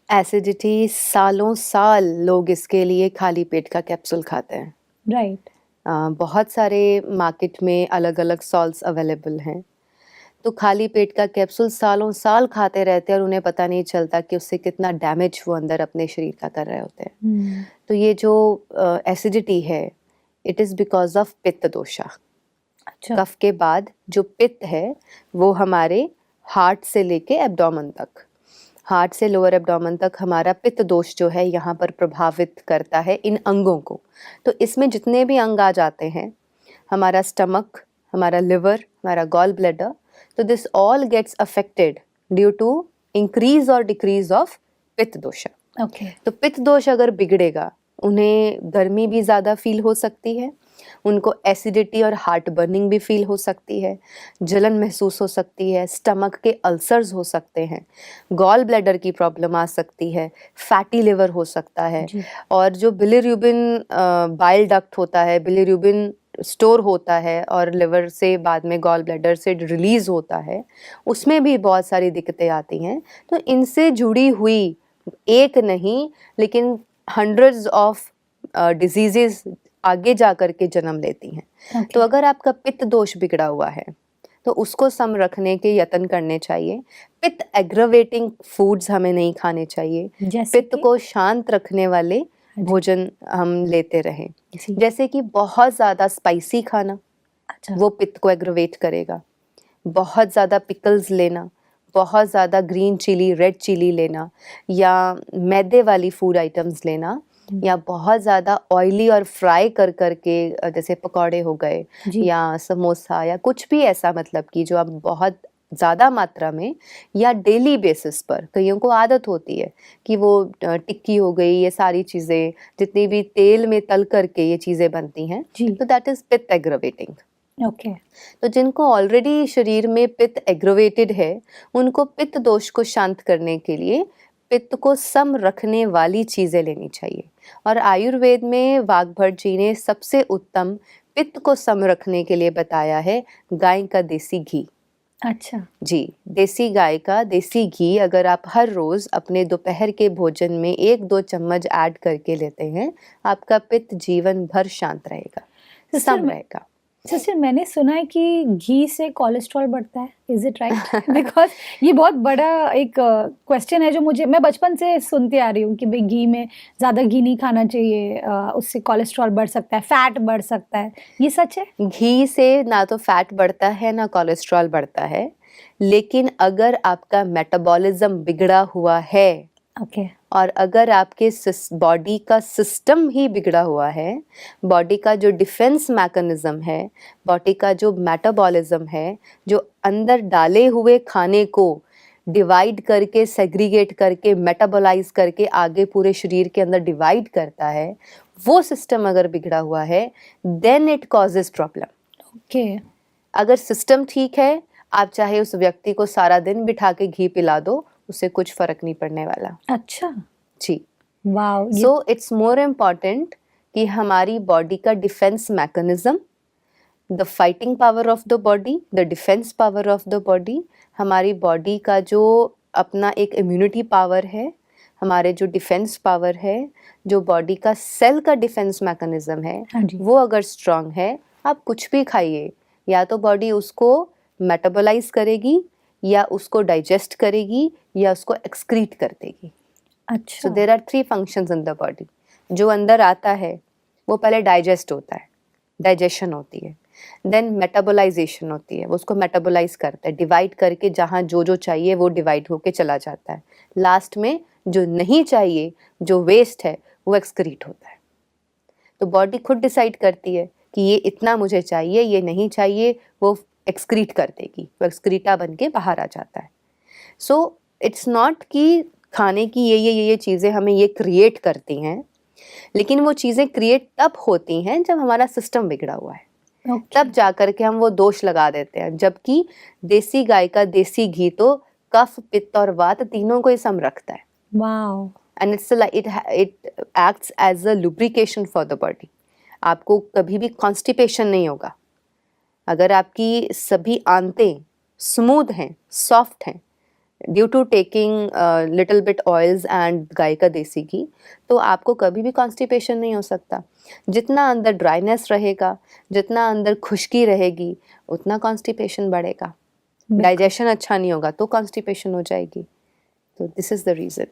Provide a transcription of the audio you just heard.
Acidity सालों साल लोग इसके लिए खाली पेट का कैप्सूल खाते हैं। राइट। बहुत सारे मार्केट में अलग अलग सॉल्ट्स अवेलेबल हैं, तो खाली पेट का कैप्सूल सालों साल खाते रहते हैं और उन्हें पता नहीं चलता कि उससे कितना डैमेज वो अंदर अपने शरीर का कर रहे होते हैं। तो ये जो एसिडिटी है, it is because of pitta दोषा। अच्छा। कफ के बाद जो पित्त है वो हमारे हार्ट से लेके एब्डोमेन तक, हार्ट से लोअर एब्डोमेन तक हमारा पित्त दोष जो है यहाँ पर प्रभावित करता है इन अंगों को। तो इसमें जितने भी अंग आ जाते हैं, हमारा स्टमक, हमारा लिवर, हमारा गॉल ब्लैडर, तो this all gets affected due to increase और decrease of pitta dosha. Okay. तो पित्त दोष अगर बिगड़ेगा, उन्हें गर्मी भी ज़्यादा फील हो सकती है, उनको एसिडिटी और हार्ट बर्निंग भी फील हो सकती है, जलन महसूस हो सकती है, स्टमक के अल्सर्स हो सकते हैं, गॉल ब्लैडर की प्रॉब्लम आ सकती है, फैटी लिवर हो सकता है, और जो बिलिरुबिन बाइल डक्ट होता है, बिलिरुबिन स्टोर होता है और लिवर से बाद में गॉल ब्लैडर से रिलीज होता है, उसमें भी बहुत सारी दिक्कतें आती हैं। तो इनसे जुड़ी हुई एक नहीं लेकिन हंड्रेड्स ऑफ डिजीजेस आगे जा कर के जन्म लेती हैं। तो अगर आपका पित्त दोष बिगड़ा हुआ है तो उसको सम रखने के यत्न करने चाहिए। पित्त एग्रवेटिंग फूड्स हमें नहीं खाने चाहिए, पित्त को शांत रखने वाले भोजन हम लेते रहें। जैसे कि बहुत ज़्यादा स्पाइसी खाना, वो पित्त को एग्रवेट करेगा। बहुत ज़्यादा पिकल्स लेना, बहुत ज़्यादा ग्रीन चिली, रेड चिली लेना, या मैदे वाली फूड आइटम्स लेना, या बहुत ज़्यादा ऑयली और फ्राई कर के जैसे पकौड़े हो गए या समोसा या कुछ भी ऐसा, मतलब कि जो आप बहुत ज़्यादा मात्रा में या डेली बेसिस पर, कईयों को आदत होती है कि वो टिक्की हो गई, ये सारी चीज़ें जितनी भी तेल में तल करके ये चीज़ें बनती हैं, तो दैट इज़ पित्त एग्रवेटिंग। ओके। तो जिनको ऑलरेडी शरीर में पित्त एग्रोवेटेड है, उनको पित्त दोष को शांत करने के लिए पित्त को सम रखने वाली चीज़ें लेनी चाहिए। और आयुर्वेद में वाग्भट जी ने सबसे उत्तम पित्त को सम रखने के लिए बताया है गाय का देसी घी। अच्छा जी, देसी गाय का देसी घी अगर आप हर रोज़ अपने दोपहर के भोजन में 1-2 चम्मच ऐड करके लेते हैं, आपका पित्त जीवन भर शांत रहेगा, सम रहेगा। सिस्टर, मैंने सुना है कि घी से कोलेस्ट्रॉल बढ़ता है, इज इट राइट? बिकॉज ये बहुत बड़ा एक क्वेश्चन है जो मैं बचपन से सुनती आ रही हूँ कि भाई घी में ज़्यादा घी नहीं खाना चाहिए, उससे कोलेस्ट्रॉल बढ़ सकता है, फैट बढ़ सकता है। ये सच है? घी से ना तो फैट बढ़ता है ना कोलेस्ट्रॉल बढ़ता है, लेकिन अगर आपका मेटाबॉलिज्म बिगड़ा हुआ है, और अगर आपके बॉडी का सिस्टम ही बिगड़ा हुआ है, बॉडी का जो डिफेंस मैकेनिज्म है, बॉडी का जो मेटाबॉलिज्म है, जो अंदर डाले हुए खाने को डिवाइड करके, सेग्रीगेट करके, मेटाबोलाइज करके आगे पूरे शरीर के अंदर डिवाइड करता है, वो सिस्टम अगर बिगड़ा हुआ है, देन इट कॉजेज प्रॉब्लम। अगर सिस्टम ठीक है, आप चाहे उस व्यक्ति को सारा दिन बिठा के घी पिला दो, उससे कुछ फर्क नहीं पड़ने वाला। अच्छा जी, wow. So it's more important कि हमारी बॉडी का defence mechanism, the fighting power of the body, the defence power of the body, हमारी बॉडी का जो अपना एक इम्यूनिटी पावर है, हमारे जो डिफेंस पावर है, जो बॉडी का सेल का डिफेंस मैकेनिज्म है, वो अगर स्ट्रांग है, आप कुछ भी खाइए, या तो बॉडी उसको मेटाबोलाइज करेगी, या उसको डाइजेस्ट करेगी, या उसको एक्सक्रीट कर देगी। अच्छा। So there are 3 functions in the body. जो अंदर आता है वो पहले डाइजेस्ट होता है, डाइजेशन होती है, देन मेटाबोलाइजेशन होती है, वो उसको मेटाबोलाइज करता है, डिवाइड करके जहाँ जो जो चाहिए वो डिवाइड होके चला जाता है, लास्ट में जो नहीं चाहिए, जो वेस्ट है, वो एक्सक्रीट होता है। तो बॉडी खुद डिसाइड करती है कि ये इतना मुझे चाहिए, ये नहीं चाहिए, वो एक्सक्रीट कर देगी, वो एक्सक्रीटा बन के बाहर आ जाता है। सो इट्स नॉट कि खाने की ये चीज़ें हमें ये क्रिएट करती हैं, लेकिन वो चीज़ें क्रिएट तब होती हैं जब हमारा सिस्टम बिगड़ा हुआ है। तब जा कर के हम वो दोष लगा देते हैं, जबकि देसी गाय का देसी घी तो कफ, पित्त और वात तीनों को ही सम रखता है। Wow. And it acts as a lubrication for the body. आपको कभी भी कॉन्स्टिपेशन नहीं होगा। अगर आपकी सभी आंतें स्मूथ हैं, सॉफ्ट हैं, due to taking little bit oils and गाय का देसी घी, तो आपको कभी भी कॉन्स्टिपेशन नहीं हो सकता। जितना अंदर ड्राइनेस रहेगा, जितना अंदर खुश्की रहेगी, उतना कॉन्स्टिपेशन बढ़ेगा। बिल्कुल। डाइजेशन अच्छा नहीं होगा तो कॉन्स्टिपेशन हो जाएगी। तो दिस इज़ द रीज़न।